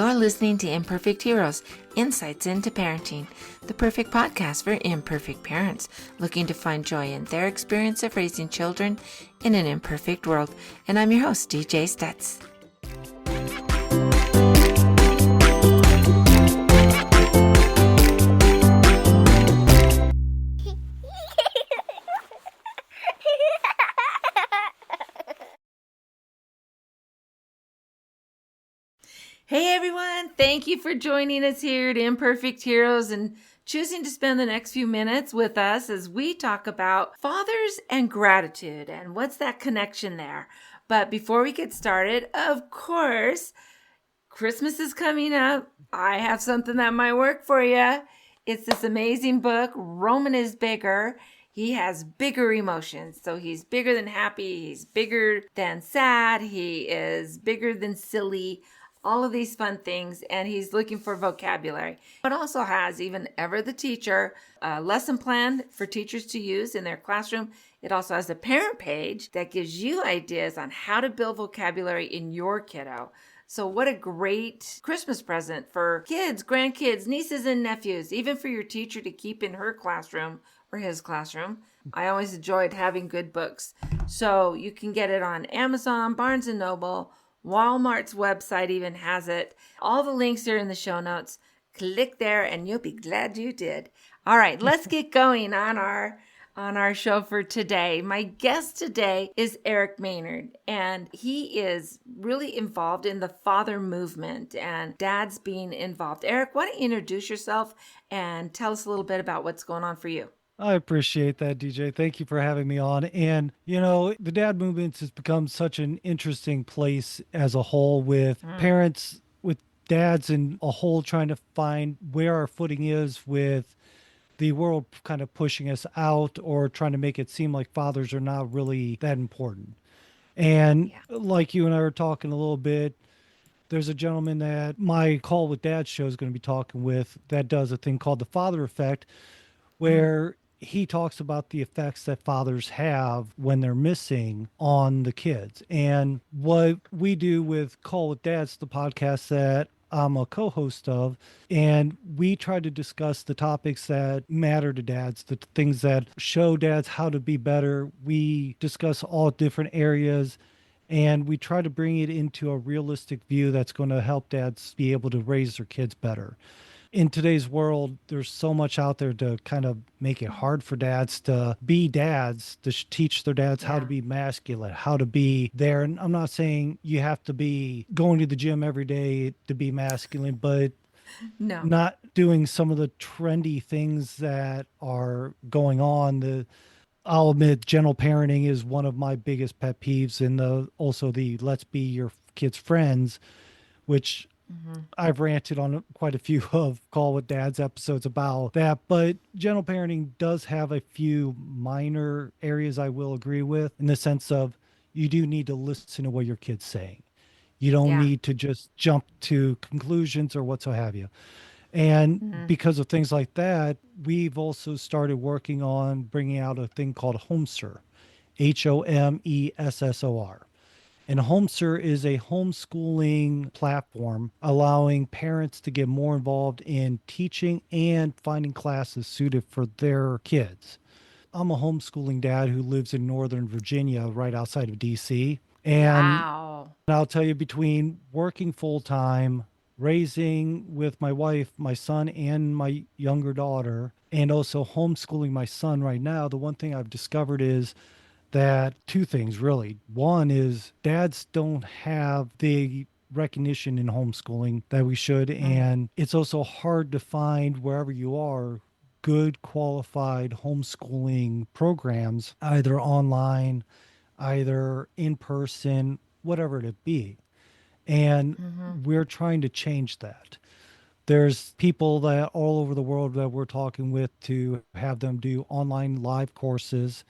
You're listening to Imperfect Heroes, Insights into Parenting, the perfect podcast for imperfect parents looking to find joy in their experience of raising children in an imperfect world. And I'm your host, DJ Stutz. Hey everyone, thank you for joining us here at Imperfect Heroes and choosing to spend the next few minutes with us as we talk about fathers and gratitude and what's that connection there. But before we get started, of course, Christmas is coming up. I have something that might work for you. It's this amazing book, Roman is Bigger. He has bigger emotions. So he's bigger than happy. He's bigger than sad. He is bigger than silly. All of these fun things, and he's looking for vocabulary. It also has, even Ever the Teacher, a lesson plan for teachers to use in their classroom. It also has a parent page that gives you ideas on how to build vocabulary in your kiddo. So what a great Christmas present for kids, grandkids, nieces, and nephews, even for your teacher to keep in her classroom or his classroom. I always enjoyed having good books. So you can get it on Amazon, Barnes & Noble, Walmart's website even has it. All the links are in the show notes. Click there and you'll be glad you did. All right, let's get going on our show for today. My guest today is Eric Maynard, and he is really involved in the father movement and dads being involved. Eric, why don't you introduce yourself and tell us a little bit about what's going on for you? I appreciate that, DJ. Thank you for having me on. And, you know, the dad movement has become such an interesting place as a whole with parents, with dads in a whole trying to find where our footing is with the world kind of pushing us out or trying to make it seem like fathers are not really that important. And like you and I were talking a little bit, there's a gentleman that my Call with Dad show is going to be talking with that does a thing called the father effect, where he talks about the effects that fathers have when they're missing on the kids. And what we do with Call with Dads, the podcast that I'm a co-host of, and we try to discuss the topics that matter to dads, the things that show dads how to be better. We discuss all different areas, and we try to bring it into a realistic view that's going to help dads be able to raise their kids better. In today's world, there's so much out there to kind of make it hard for dads to be dads, to teach their dads how to be masculine, how to be there. And I'm not saying you have to be going to the gym every day to be masculine, but not doing some of the trendy things that are going on. I'll admit, gentle parenting is one of my biggest pet peeves, and also the let's be your kids' friends, which I've ranted on quite a few of Call with Dad's episodes about that, but gentle parenting does have a few minor areas I will agree with, in the sense of you do need to listen to what your kid's saying. You don't need to just jump to conclusions or what so have you. And because of things like that, we've also started working on bringing out a thing called Homessor, Homessor. And Homessor is a homeschooling platform allowing parents to get more involved in teaching and finding classes suited for their kids. I'm a homeschooling dad who lives in Northern Virginia, right outside of DC. And I'll tell you, between working full time, raising with my wife, my son, and my younger daughter, and also homeschooling my son right now, the one thing I've discovered is that two things really. One is dads don't have the recognition in homeschooling that we should. And it's also hard to find, wherever you are, good qualified homeschooling programs, either online, either in person, whatever it be. And we're trying to change that. There's people that all over the world that we're talking with to have them do online live courses,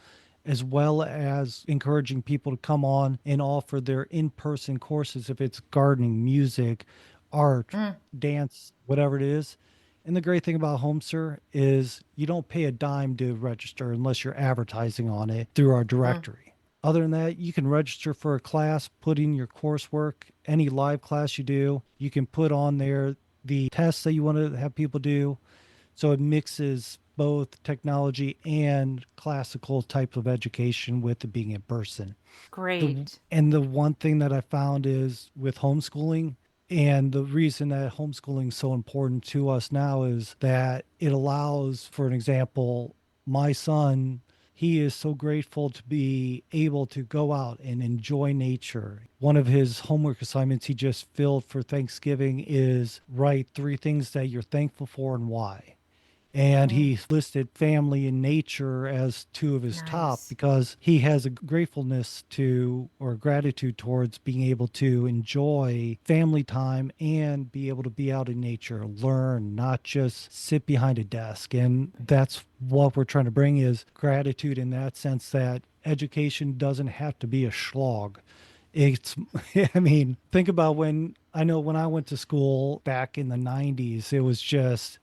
as well as encouraging people to come on and offer their in-person courses, if it's gardening, music, art, dance, whatever it is. And the great thing about Homessor is you don't pay a dime to register unless you're advertising on it through our directory. Other than that, you can register for a class, put in your coursework, any live class you do. You can put on there the tests that you want to have people do. So it mixes both technology and classical type of education with it being in person. Great. The one thing that I found is with homeschooling, and the reason that homeschooling is so important to us now is that it allows, for an example, my son, he is so grateful to be able to go out and enjoy nature. One of his homework assignments he just filled for Thanksgiving is write three things that you're thankful for and why. And Mm, he listed family and nature as two of his top nice. because he has a gratefulness to or gratitude towards being able to enjoy family time and be able to be out in nature, learn, not just sit behind a desk. And that's what we're trying to bring is gratitude in that sense that education doesn't have to be a slog. It's, I mean, think about when I went to school back in the 90s, it was just,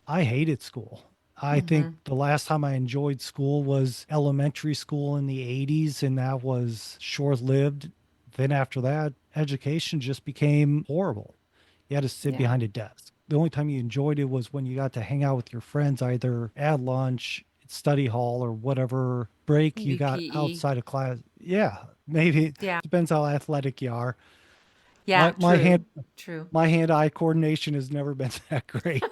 I hated school. I think Mm-hmm. the last time I enjoyed school was elementary school in the 80s, and that was short lived. Then after that, education just became horrible. You had to sit Yeah. behind a desk. The only time you enjoyed it was when you got to hang out with your friends, either at lunch, study hall, or whatever break you Maybe got PE. outside of class. Yeah, maybe it Yeah. depends how athletic you are. Yeah, My my true. hand True. my hand-eye coordination has never been that great.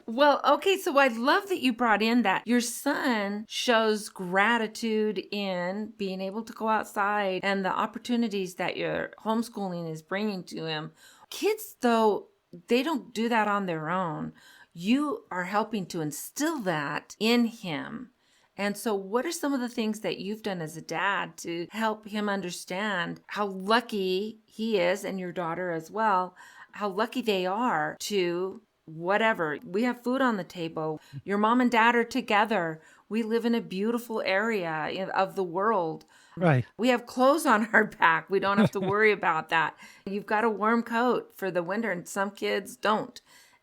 Well, okay, so I love that you brought in that your son shows gratitude in being able to go outside and the opportunities that your homeschooling is bringing to him. Kids, though, they don't do that on their own. You are helping to instill that in him. And so, what are some of the things that you've done as a dad to help him understand how lucky he is and your daughter as well, how lucky they are to whatever? We have food on the table. Your mom and dad are together. We live in a beautiful area of the world. Right. We have clothes on our back. We don't have to worry about that. You've got a warm coat for the winter, and some kids don't.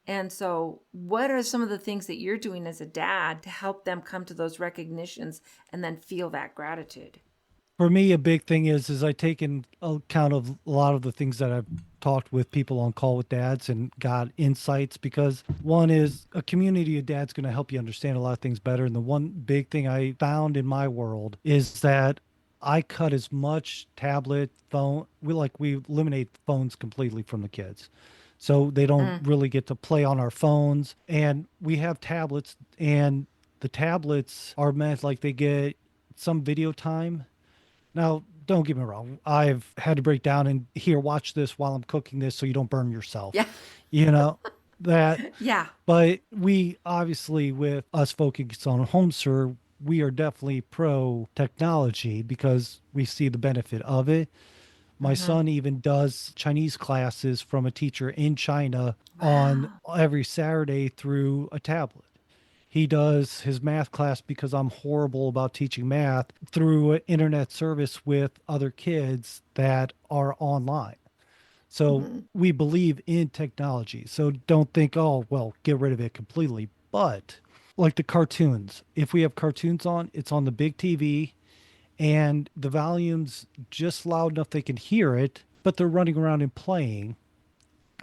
And so, what are some of the things that you're doing as a dad to help them come to those recognitions and then feel that gratitude? For me, a big thing is I take in account of a lot of the things that I've talked with people on call with dads and got insights because one is a community of dads going to help you understand a lot of things better. And the one big thing I found in my world is that I cut as much tablet, phone, we eliminate phones completely from the kids. So they don't Mm, really get to play on our phones. And we have tablets, and the tablets are meant like they get some video time. Now, don't get me wrong. I've had to break down and here, watch this while I'm cooking this so you don't burn yourself. yeah. You know, that, Yeah. but we obviously, with us focusing on Homessor, we are definitely pro technology because we see the benefit of it. My Hmm. son even does Chinese classes from a teacher in China on Wow. every Saturday through a tablet. He does his math class because I'm horrible about teaching math through an internet service with other kids that are online. So Mhm. we believe in technology. So don't think, oh, well, get rid of it completely. But like the cartoons, if we have cartoons on, it's on the big TV and the volume's just loud enough they can hear it, but they're running around and playing.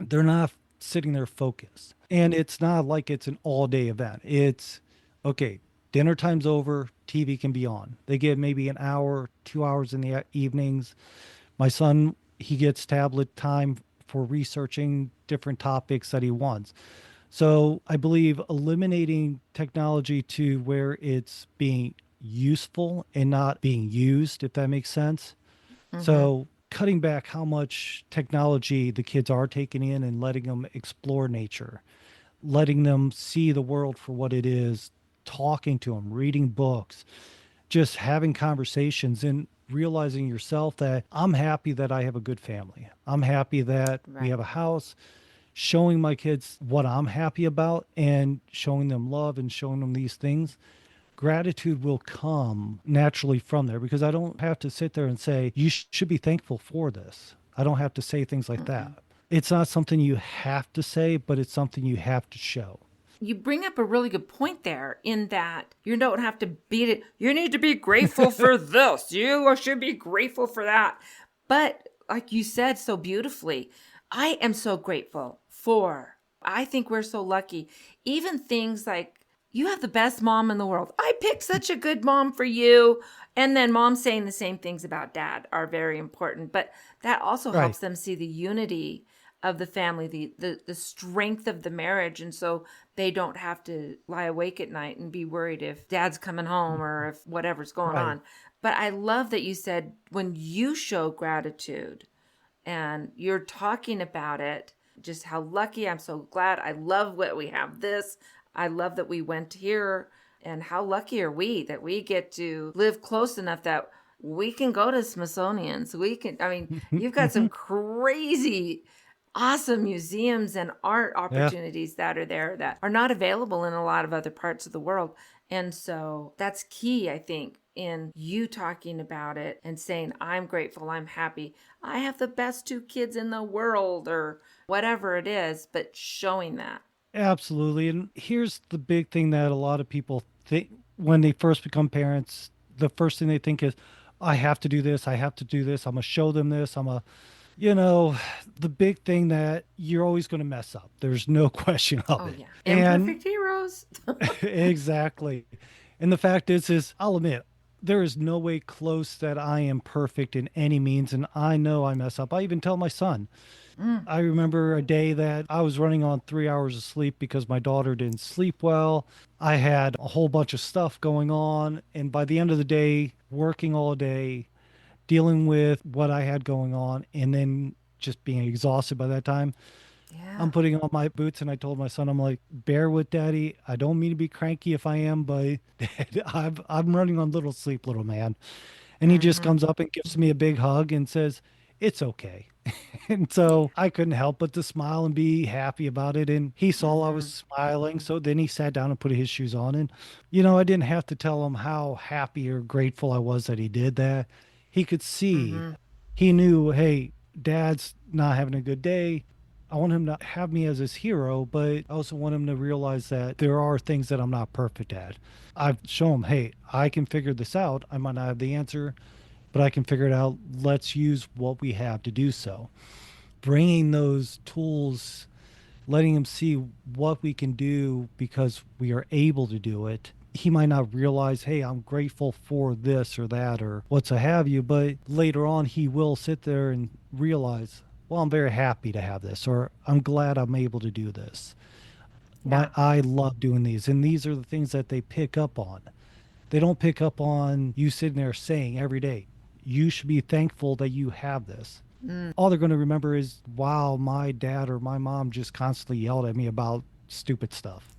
They're not sitting there focused. And it's not like it's an all day event. It's okay, dinner time's over, TV can be on. They get maybe an hour, 2 hours in the evenings. My son, he gets tablet time for researching different topics that he wants. So I believe eliminating technology to where it's being useful and not being used, if that makes sense. Hmm. So cutting back how much technology the kids are taking in and letting them explore nature, letting them see the world for what it is, talking to them, reading books, just having conversations and realizing yourself that I'm happy that I have a good family. I'm happy that we Right. have a house, showing my kids what I'm happy about and showing them love and showing them these things. Gratitude will come naturally from there because I don't have to sit there and say, you should be thankful for this. I don't have to say things like Mm-mm. that. It's not something you have to say, but it's something you have to show. You bring up a really good point there in that you don't have to beat it. You need to be grateful for this. You should be grateful for that. But like you said so beautifully, I am so grateful for, I think we're so lucky. Even things like, you have the best mom in the world. I picked such a good mom for you. And then mom saying the same things about dad are very important. But that also Right. helps them see the unity of the family, the strength of the marriage. And so they don't have to lie awake at night and be worried if dad's coming home or if whatever's going Right. on. But I love that you said when you show gratitude and you're talking about it, just how lucky, I'm so glad. I love that we have this. I love that we went here. And how lucky are we that we get to live close enough that we can go to Smithsonian. So we can, I mean, you've got some crazy, awesome museums and art Yeah. opportunities that are there that are not available in a lot of other parts of the world. And so that's key, I think, in you talking about it and saying, I'm grateful, I'm happy, I have the best two kids in the world, or whatever it is, but showing that. Absolutely. And here's the big thing that a lot of people think when they first become parents, the first thing they think is, I have to do this. I have to do this. I'm going to show them this. you know, the big thing that you're always going to mess up. There's no question of Oh, it. yeah. And Imperfect heroes. exactly. And the fact is I'll admit, there is no way close that I am perfect in any means. And I know I mess up. I even tell my son. Mm. I remember a day that I was running on 3 hours of sleep because my daughter didn't sleep well. I had a whole bunch of stuff going on. And by the end of the day, working all day, dealing with what I had going on, and then just being exhausted by that time, Yeah. I'm putting on my boots and I told my son, I'm like, bear with daddy. I don't mean to be cranky if I am, but I'm running on little sleep, little man. And he just Mm-hmm. comes up and gives me a big hug and says, it's okay. And so I couldn't help but to smile and be happy about it. And he saw I was Mm-hmm. smiling. So then he sat down and put his shoes on. And, I didn't have to tell him how happy or grateful I was that he did that. He could see, Mm-hmm. he knew, hey, dad's not having a good day. I want him to have me as his hero, but I also want him to realize that there are things that I'm not perfect at. I've shown him, hey, I can figure this out. I might not have the answer, but I can figure it out. Let's use what we have to do so. Bringing those tools, letting him see what we can do because we are able to do it. He might not realize, hey, I'm grateful for this or that or what's a have you, but later on he will sit there and realize, well, I'm very happy to have this, or I'm glad I'm able to do this. Yeah. I love doing these. And these are the things that they pick up on. They don't pick up on you sitting there saying every day, you should be thankful that you have this. Mm. All they're going to remember is, wow, my dad or my mom just constantly yelled at me about stupid stuff.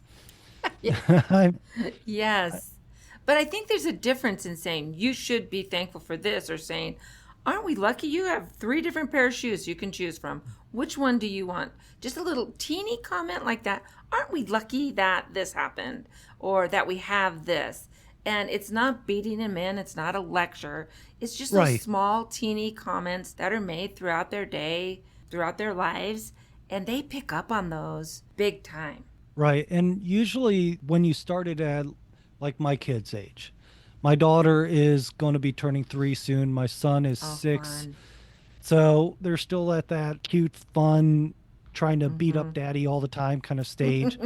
Yeah. I'm- Yes. But I think there's a difference in saying you should be thankful for this or saying, aren't we lucky you have three different pair of shoes you can choose from? Which one do you want? Just a little teeny comment like that. Aren't we lucky that this happened or that we have this? And it's not beating them in, it's not a lecture. It's just those right, small, teeny comments that are made throughout their day, throughout their lives, and they pick up on those big time. right. And usually when you started at like my kid's age, my daughter is going to be turning 3 soon. My son is Oh, 6. fun. So they're still at that cute, fun, trying to beat Mm-hmm. up daddy all the time kind of stage.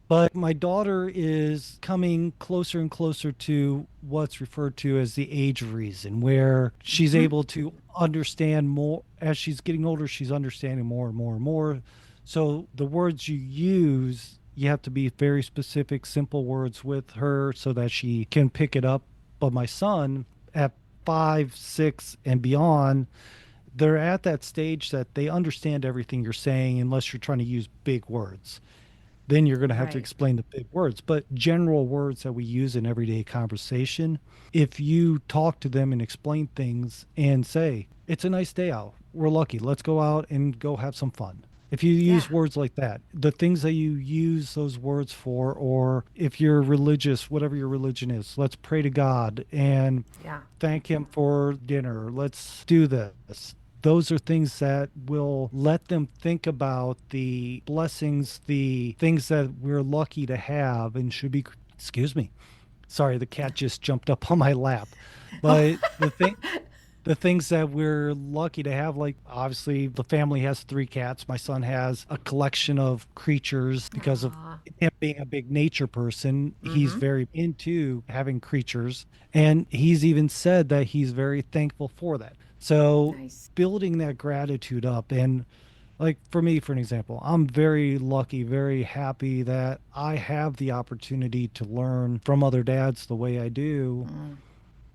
But my daughter is coming closer and closer to what's referred to as the age of reason, where she's Mm-hmm. able to understand more. As she's getting older, she's understanding more and more and more. So the words you use, you have to be very specific, simple words with her so that she can pick it up. But my son, at 5, 6, and beyond, they're at that stage that they understand everything you're saying unless you're trying to use big words. Then you're going to have to Right. explain the big words. But general words that we use in everyday conversation, if you talk to them and explain things and say, it's a nice day out, we're lucky, let's go out and go have some fun. If you Yeah. use words like that, the things that you use those words for, or if you're religious, whatever your religion is, let's pray to God and Yeah. thank Him for dinner. Let's do this. those are things that will let them think about the blessings, the things that we're lucky to have and should be, excuse me. Sorry, the cat just jumped up on my lap. But the things that we're lucky to have, like obviously the family has 3 cats. My son has a collection of creatures because of Aw. him being a big nature person. He's Mm-hmm. very into having creatures. And he's even said that he's very thankful for that. So Nice. building that gratitude up, and like for me, for an example, I'm very lucky, very happy that I have the opportunity to learn from other dads the way I do, Mm.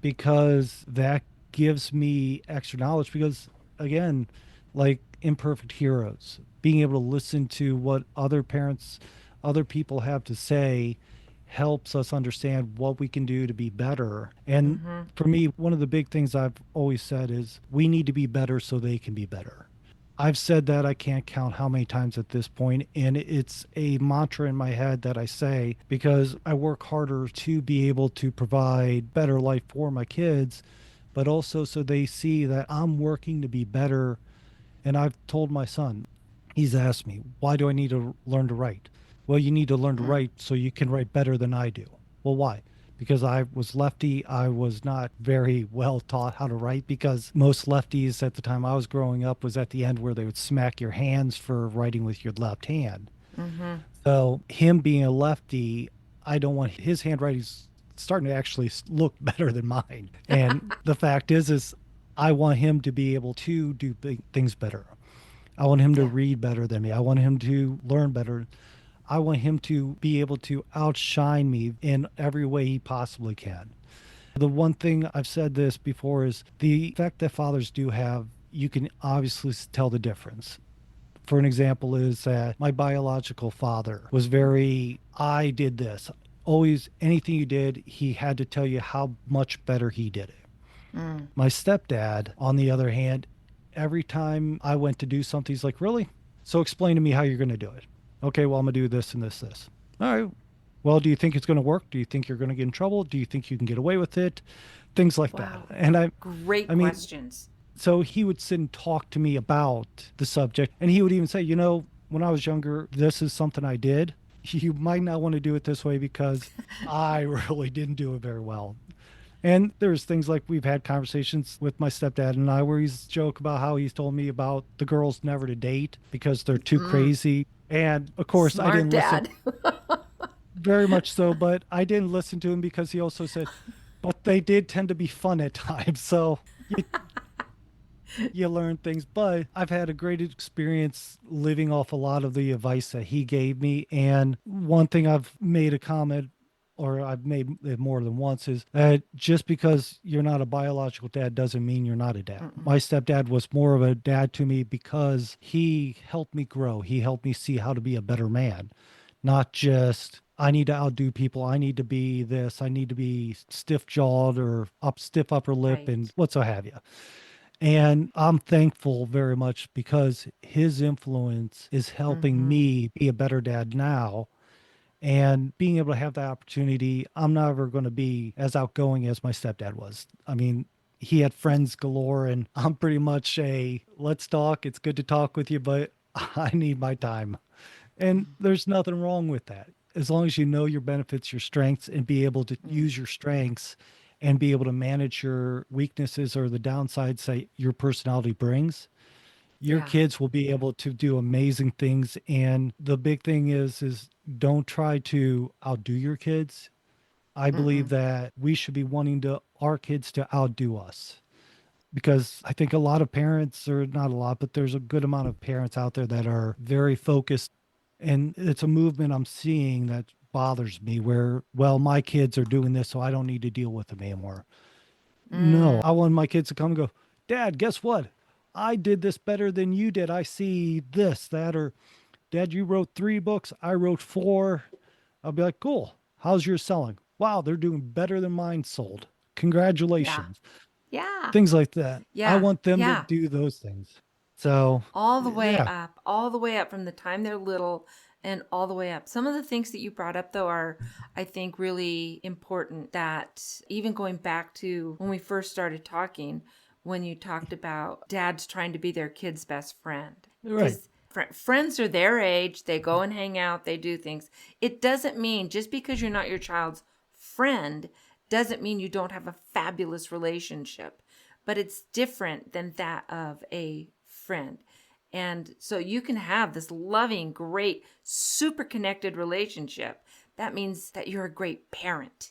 because that gives me extra knowledge. Because again, like imperfect heroes, being able to listen to what other parents, other people have to say helps us understand what we can do to be better. And Mm-hmm. for me, one of the big things I've always said is we need to be better so they can be better. I've said that I can't count how many times at this point, and it's a mantra in my head that I say because I work harder to be able to provide better life for my kids, but also so they see that I'm working to be better. And I've told my son, he's asked me, why do I need to learn to write? Well, you need to learn to Mm. write so you can write better than I do. Well, why? Because I was lefty. I was not very well taught how to write, because most lefties at the time I was growing up was at the end where they would smack your hands for writing with your left hand. Mm-hmm. So him being a lefty, I don't want his handwriting starting to actually look better than mine. And the fact is I want him to be able to do things better. I want him to Yeah. read better than me. I want him to learn better. I want him to be able to outshine me in every way he possibly can. The one thing I've said this before is the effect that fathers do have, you can obviously tell the difference. For an example, is that my biological father was very, I did this. Always, anything you did, he had to tell you how much better he did it. Mm. My stepdad, on the other hand, every time I went to do something, he's like, really? So explain to me how you're going to do it. Okay, well, I'm going to do this and this, this. All right. Well, do you think it's going to work? Do you think you're going to get in trouble? Do you think you can get away with it? Things like that. Wow. And Great I mean, questions. so he would sit and talk to me about the subject. And he would even say, when I was younger, this is something I did. You might not want to do it this way because I really didn't do it very well. And there's things like we've had conversations with my stepdad and I where he's joke about how he's told me about the girls never to date because they're too Mm. crazy. And of course, I Smart didn't listen, dad. very much so, but I didn't listen to him because he also said, but they did tend to be fun at times. So you learn things. But I've had a great experience living off a lot of the advice that he gave me. And one thing I've made a comment, or I've made it more than once, is that just because you're not a biological dad doesn't mean you're not a dad. Mm-mm. My stepdad was more of a dad to me because he helped me grow. He helped me see how to be a better man, not just I need to outdo people. I need to be this. I need to be stiff jawed or stiff upper lip and Right. what so have you. And I'm thankful very much because his influence is helping Mm-hmm. me be a better dad now. And being able to have that opportunity, I'm never going to be as outgoing as my stepdad was. I mean, he had friends galore, and I'm pretty much a let's talk. It's good to talk with you, but I need my time. And there's nothing wrong with that. As long as you know your benefits, your strengths, and be able to Mm. use your strengths and be able to manage your weaknesses or the downsides that your personality brings, your Yeah. kids will be able to do amazing things. And the big thing is don't try to outdo your kids. I believe Mm-mm. that we should be wanting to our kids to outdo us, because I think a lot of parents, or not a lot, but there's a good amount of parents out there that are very focused. And it's a movement I'm seeing that bothers me where, well, my kids are doing this, so I don't need to deal with them anymore. Mm. No, I want my kids to come and go, Dad, guess what? I did this better than you did. I see this, that, or Dad, you wrote 3 books. I wrote 4. I'll be like, cool. How's yours selling? Wow, they're doing better than mine sold. Yeah. Congratulations. Yeah. Things like that. I Yeah. want them to Yeah. do those things. So, yeah. All the way up from the time they're little and all the way up. Some of the things that you brought up, though, are, I think, really important that even going back to when we first started talking, when you talked about dads trying to be their kid's best friend. Right. Friends are their age. They go and hang out. They do things. It doesn't mean just because you're not your child's friend doesn't mean you don't have a fabulous relationship, but it's different than that of a friend. And so you can have this loving, great, super connected relationship. That means that you're a great parent.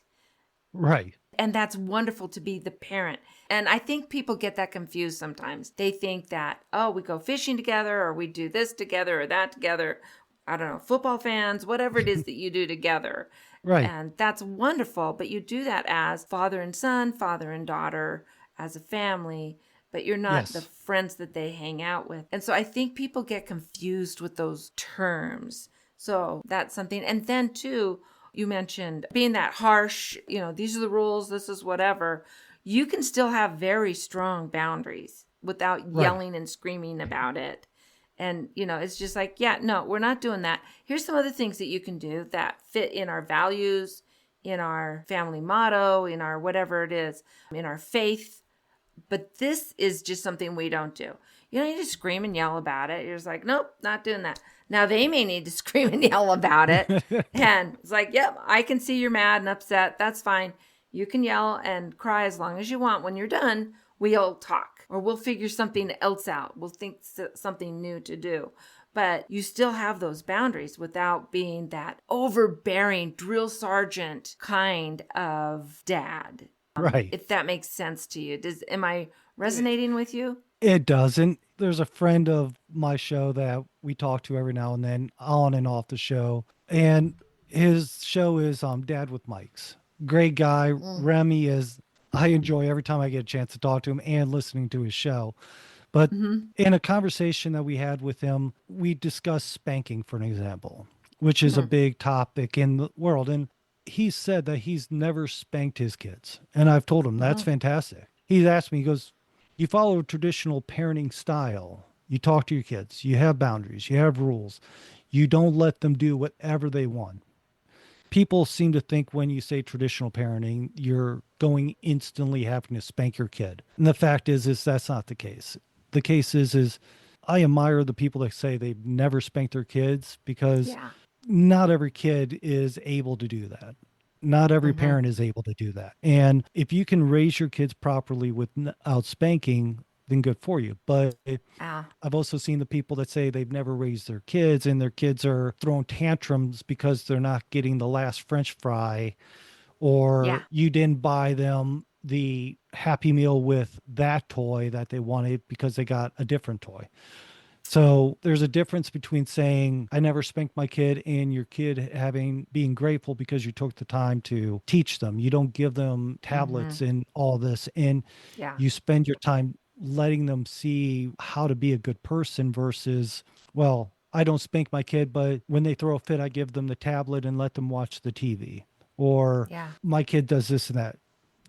Right. And that's wonderful to be the parent. And I think people get that confused sometimes. They think that, oh, we go fishing together, or we do this together or that together. I don't know, football fans, whatever it is that you do together. Right. And that's wonderful. But you do that as father and son, father and daughter, as a family. But you're not the friends that they hang out with. And so I think people get confused with those terms. So that's something. And then too, you mentioned being that harsh, these are the rules, this is whatever. You can still have very strong boundaries without yelling and screaming about it. And, it's just like, yeah, no, we're not doing that. Here's some other things that you can do that fit in our values, in our family motto, in our whatever it is, in our faith. But this is just something we don't do. You don't need to scream and yell about it. You're just like, nope, not doing that. Now they may need to scream and yell about it. And it's like, yep, I can see you're mad and upset. That's fine. You can yell and cry as long as you want. When you're done, we'll talk or we'll figure something else out. We'll think something new to do. But you still have those boundaries without being that overbearing drill sergeant kind of dad. Right. If that makes sense to you. Am I resonating with you? It doesn't. There's a friend of my show that we talk to every now and then on and off the show. And his show is Dad with Mics. Great guy. Remy I enjoy every time I get a chance to talk to him and listening to his show. But in a conversation that we had with him, we discussed spanking, for an example, which is a big topic in the world. And he said that he's never spanked his kids. And I've told him that's fantastic. He's asked me, he goes, you follow a traditional parenting style. You talk to your kids. You have boundaries. You have rules. You don't let them do whatever they want. People seem to think when you say traditional parenting, you're going instantly having to spank your kid. And the fact is that's not the case. The case is I admire the people that say they've never spanked their kids because not every kid is able to do that. Not every parent is able to do that. And if you can raise your kids properly without spanking, then good for you. But I've also seen the people that say they've never raised their kids and their kids are throwing tantrums because they're not getting the last French fry, or you didn't buy them the Happy Meal with that toy that they wanted because they got a different toy. So there's a difference between saying, I never spanked my kid, and your kid being grateful because you took the time to teach them. You don't give them tablets and all this. And you spend your time letting them see how to be a good person versus, well, I don't spank my kid, but when they throw a fit, I give them the tablet and let them watch the TV. Or my kid does this and that.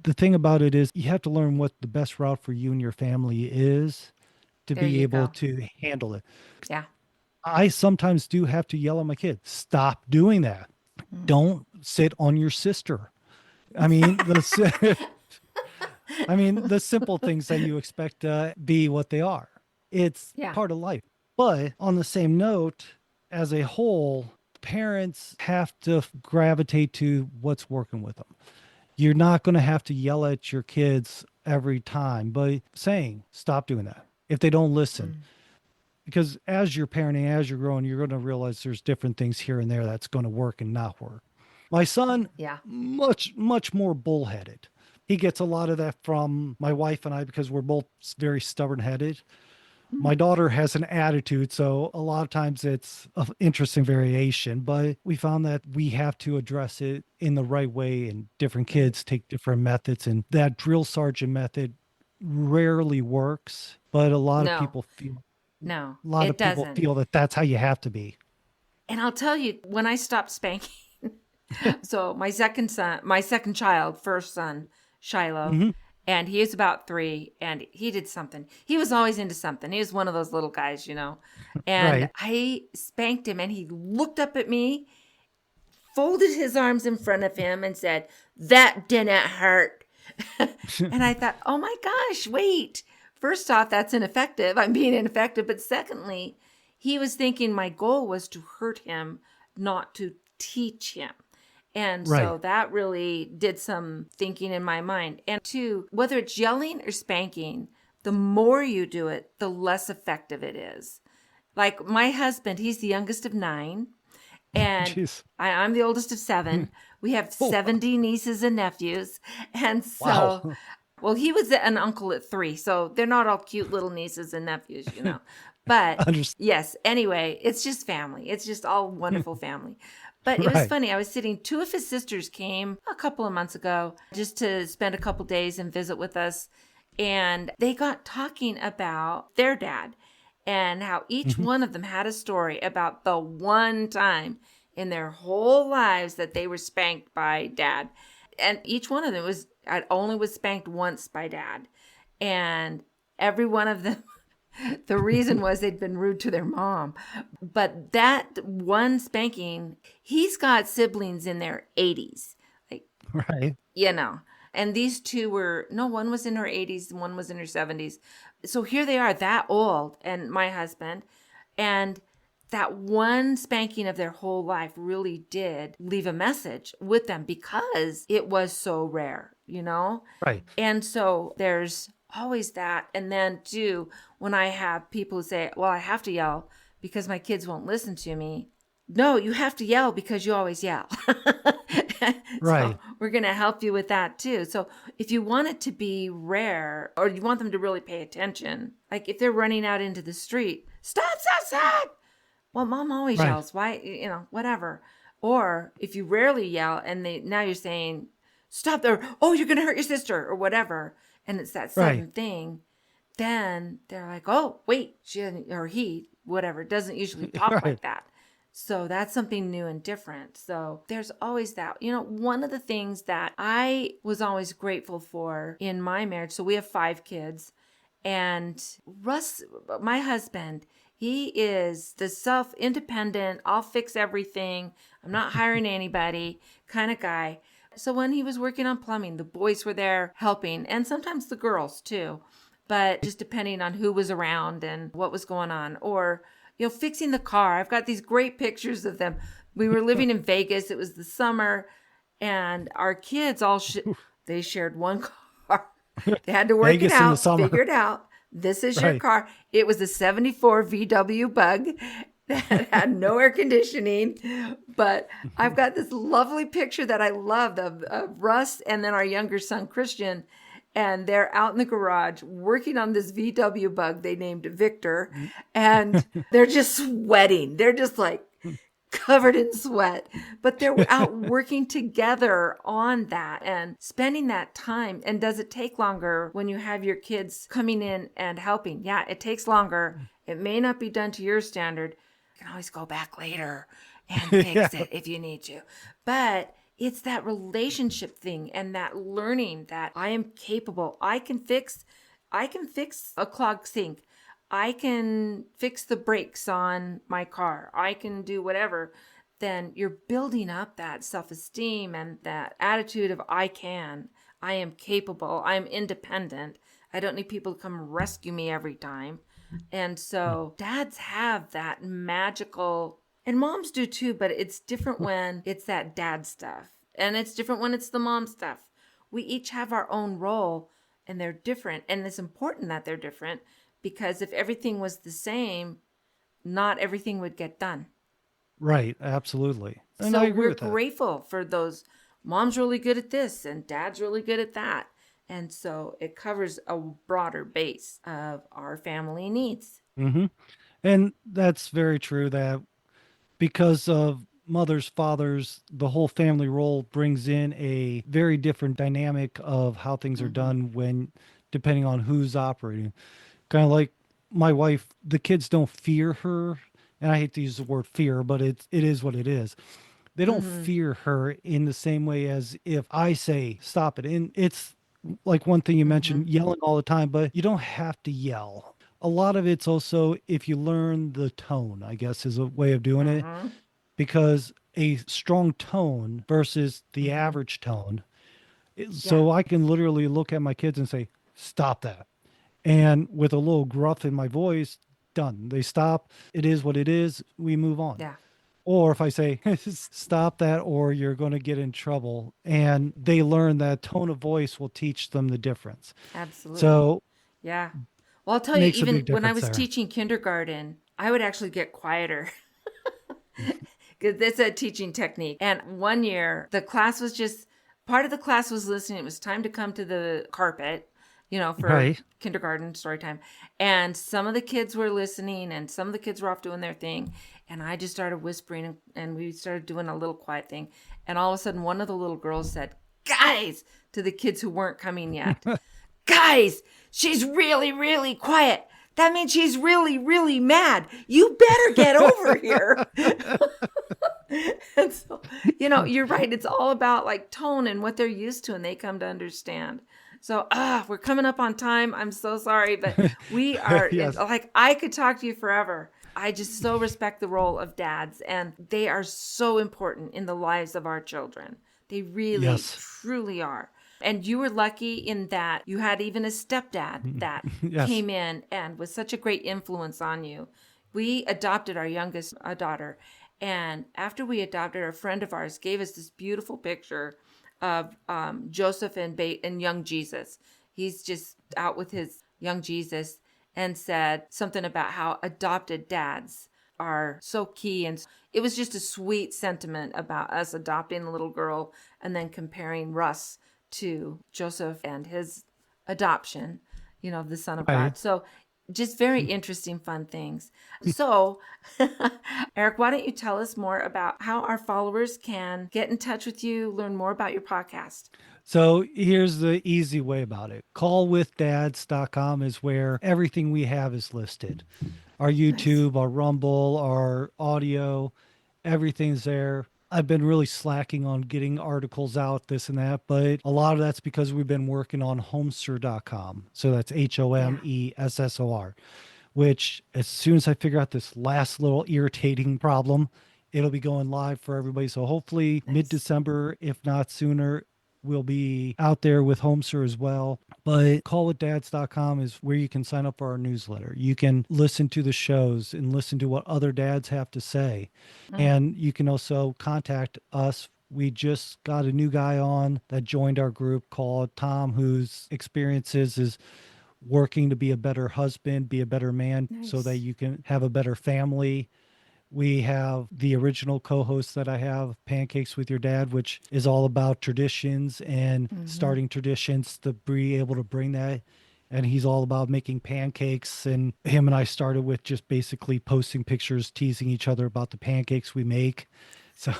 The thing about it is you have to learn what the best route for you and your family is to be able to handle it. Yeah. I sometimes do have to yell at my kids, stop doing that. Don't sit on your sister. I mean, the simple things that you expect to be what they are. It's part of life. But on the same note, as a whole, parents have to gravitate to what's working with them. You're not going to have to yell at your kids every time, but saying, stop doing that. If they don't listen, because as you're parenting, as you're growing, you're going to realize there's different things here and there that's going to work and not work. My son, much, much more bullheaded. He gets a lot of that from my wife and I because we're both very stubborn-headed. My daughter has an attitude, so a lot of times it's an interesting variation, but we found that we have to address it in the right way, and different kids take different methods, and that drill sergeant method rarely works, but a lot of people feel that that's how you have to be. And I'll tell you, when I stopped spanking, so my second child, first son, Shiloh, and he was about 3, and he did something. He was always into something. He was one of those little guys, and I spanked him, and he looked up at me, folded his arms in front of him, and said, "That didn't hurt." And I thought, oh my gosh, wait. First off, that's ineffective. I'm being ineffective. But secondly, he was thinking my goal was to hurt him, not to teach him. And Right. so that really did some thinking in my mind. And two, whether it's yelling or spanking, the more you do it, the less effective it is. Like my husband, he's the youngest of 9, and Jeez. I'm the oldest of 7. We have Oh, 70 nieces and nephews. And so, wow. well, he was an uncle at 3, so they're not all cute little nieces and nephews, you know. But Understand. yes, anyway, it's just family. It's just all wonderful family. But it was Right. funny. I was sitting, 2 of his sisters came a couple of months ago just to spend a couple days and visit with us. And they got talking about their dad and how each Mhm. one of them had a story about the one time in their whole lives that they were spanked by dad. And each one of them was spanked once by dad. And every one of them, the reason was they'd been rude to their mom. But that one spanking, he's got siblings in their 80s. Like, Right. you know. And these two one was in her 80s and one was in her 70s. So here they are, that old, and my husband. And that one spanking of their whole life really did leave a message with them because it was so rare, you know? Right. And so there's always that. And then, too, when I have people who say, well, I have to yell because my kids won't listen to me. No, you have to yell because you always yell. So Right. we're going to help you with that too. So if you want it to be rare or you want them to really pay attention, like if they're running out into the street, stop, stop, stop. Well, mom always Right. yells. Why, whatever. Or if you rarely yell and now you're saying, stop there. Oh, you're going to hurt your sister or whatever. And it's that Right. sudden thing. Then they're like, oh, wait, she or he, whatever, doesn't usually talk Right. like that. So that's something new and different. So there's always that. One of the things that I was always grateful for in my marriage, so we have 5 kids, and Russ, my husband, he is the self-independent, I'll fix everything, I'm not hiring anybody kind of guy. So when he was working on plumbing, the boys were there helping, and sometimes the girls too, but just depending on who was around and what was going on. Or fixing the car. I've got these great pictures of them. We were living in Vegas. It was the summer, and our kids they shared one car. They had to work it Vegas in the out, summer. figure it out. This is your Right. car. It was a 74 VW Bug that had no air conditioning. But I've got this lovely picture that I love of Russ and then our younger son, Christian. And they're out in the garage working on this VW Bug they named Victor. And they're just sweating. They're just like covered in sweat. But they're out working together on that and spending that time. And does it take longer when you have your kids coming in and helping? Yeah, it takes longer. It may not be done to your standard. You can always go back later and fix Yeah. it if you need to. But it's that relationship thing and that learning that I am capable. I can fix a clogged sink. I can fix the brakes on my car. I can do whatever. Then you're building up that self-esteem and that attitude of I am capable, I'm independent. I don't need people to come rescue me every time. And so dads have that magical, and moms do too, but it's different when it's that dad stuff. And it's different when it's the mom stuff. We each have our own role and they're different. And it's important that they're different because if everything was the same, not everything would get done. Right. Absolutely. And So I agree we're with that. grateful for those. Mom's really good at this and dad's really good at that. And so it covers a broader base of our family needs. Hmm. And that's very true that because of mothers, fathers, the whole family role brings in a very different dynamic of how things are Mm-hmm. done when, depending on who's operating. Kind of like my wife, the kids don't fear her. And I hate to use the word fear, but it is what it is. They don't Mm-hmm. fear her in the same way as if I say stop it. And it's like one thing you Mm-hmm. mentioned, yelling all the time, but you don't have to yell. A lot of it's also if you learn the tone, I guess is a way of doing it, because a strong tone versus the Mm-hmm. average tone Yeah. So I can literally look at my kids and say, stop that. And with a little gruff in my voice, done. They stop. It is what it is. We move on. Yeah. Or if I say, stop that, or you're going to get in trouble. And they learn that tone of voice will teach them the difference. Absolutely. So Yeah. Well, I'll tell you, makes a even big when I difference was there. teaching kindergarten, I would actually get quieter because it's a teaching technique. And one year, the class was just part of the class was listening. It was time to come to the carpet, for Right. kindergarten story time. And some of the kids were listening, and some of the kids were off doing their thing. And I just started whispering, and we started doing a little quiet thing. And all of a sudden, one of the little girls said, "Guys," to the kids who weren't coming yet. "Guys, she's really, really quiet. That means she's really, really mad. You better get over here." And so, you're right. It's all about like tone and what they're used to, and they come to understand. So, we're coming up on time. I'm so sorry, but we are Yes. like, I could talk to you forever. I just so respect the role of dads, and they are so important in the lives of our children. They really, Yes. truly are. And you were lucky in that you had even a stepdad that Yes. came in and was such a great influence on you. We adopted our youngest daughter. And after we adopted, a friend of ours gave us this beautiful picture of Joseph and young Jesus. He's just out with his young Jesus and said something about how adopted dads are so key. And it was just a sweet sentiment about us adopting a little girl and then comparing Russ to Joseph and his adoption, the Son of Right. God. So just very interesting, fun things. So, Eric, why don't you tell us more about how our followers can get in touch with you, learn more about your podcast? So here's the easy way about it. Callwithdads.com is where everything we have is listed. Our Nice. YouTube, our Rumble, our audio, everything's there. I've been really slacking on getting articles out, this and that, but a lot of that's because we've been working on homessor.com. So that's Yeah. HOMESSOR, which as soon as I figure out this last little irritating problem, it'll be going live for everybody. So hopefully Nice. mid-December, if not sooner, we'll be out there with Homessor as well. But callwithdads.com is where you can sign up for our newsletter. You can listen to the shows and listen to what other dads have to say. Mm, And you can also contact us. We just got a new guy on that joined our group called Tom, whose experiences is working to be a better husband, be a better man so that nice. you can have a better family. We have the original co-host that I have, Pancakes with Your Dad, which is all about traditions and Mm-hmm. starting traditions to be able to bring that. And he's all about making pancakes. And him and I started with just basically posting pictures, teasing each other about the pancakes we make. So,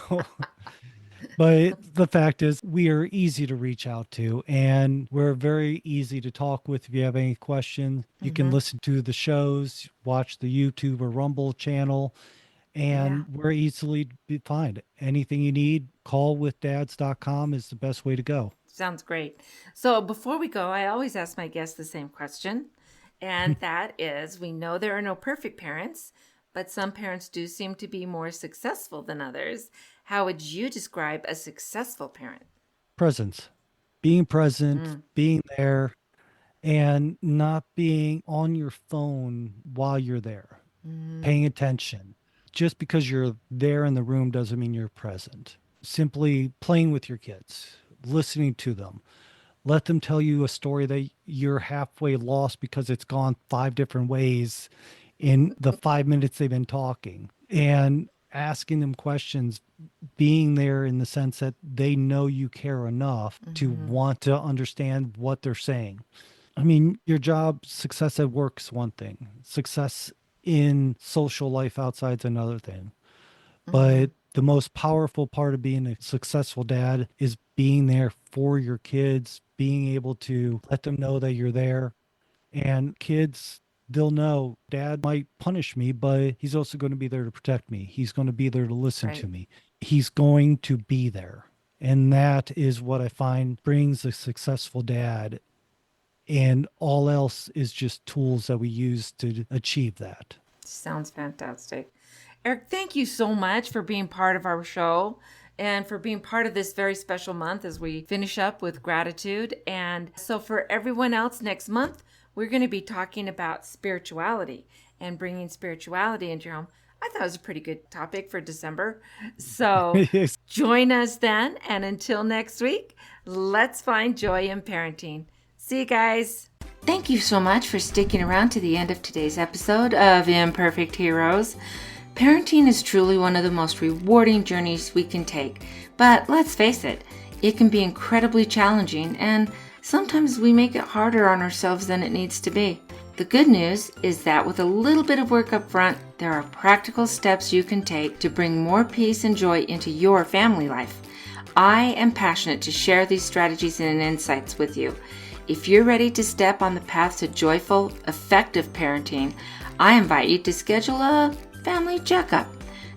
but the fact is, we are easy to reach out to and we're very easy to talk with. If you have any questions, you can Mm-hmm. listen to the shows, watch the YouTube or Rumble channel, Yeah. and we're easily to be find. Anything you need, callwithdads.com is the best way to go. Sounds great. So before we go, I always ask my guests the same question. And that is, we know there are no perfect parents, but some parents do seem to be more successful than others. How would you describe a successful parent? Presence, being present, Mm, being there, and not being on your phone while you're there, mm, paying attention. Just because you're there in the room doesn't mean you're present. Simply playing with your kids, listening to them. Let them tell you a story that you're halfway lost because it's gone five different ways in the 5 minutes they've been talking, and asking them questions, being there in the sense that they know you care enough to mm-hmm. want to understand what they're saying. I mean, your job, success at work is one thing, success in social life outside is another thing. Mm-hmm. But the most powerful part of being a successful dad is being there for your kids, being able to let them know that you're there. And kids, they'll know dad might punish me, but he's also going to be there to protect me. He's going to be there to listen to Right. me. He's going to be there. And that is what I find brings a successful dad. And all else is just tools that we use to achieve that. Sounds fantastic. Eric, thank you so much for being part of our show. and for being part of this very special month as we finish up with gratitude. And so for everyone else, next month, we're going to be talking about spirituality and bringing spirituality into your home. I thought it was a pretty good topic for December. So Yes. join us then. And until next week, let's find joy in parenting. See you guys. Thank you so much for sticking around to the end of today's episode of Imperfect Heroes. Parenting is truly one of the most rewarding journeys we can take. But let's face it, it can be incredibly challenging, and sometimes we make it harder on ourselves than it needs to be. The good news is that with a little bit of work up front, there are practical steps you can take to bring more peace and joy into your family life. I am passionate to share these strategies and insights with you. If you're ready to step on the path to joyful, effective parenting, I invite you to schedule a family checkup.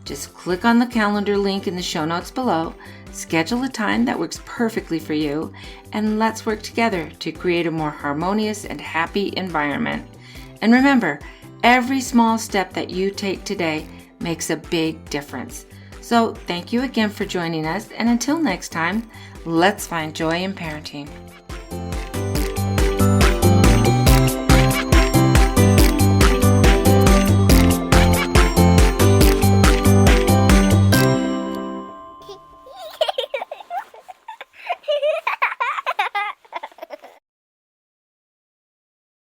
Just click on the calendar link in the show notes below, schedule a time that works perfectly for you, and let's work together to create a more harmonious and happy environment. And remember, every small step that you take today makes a big difference. So thank you again for joining us, and until next time, let's find joy in parenting.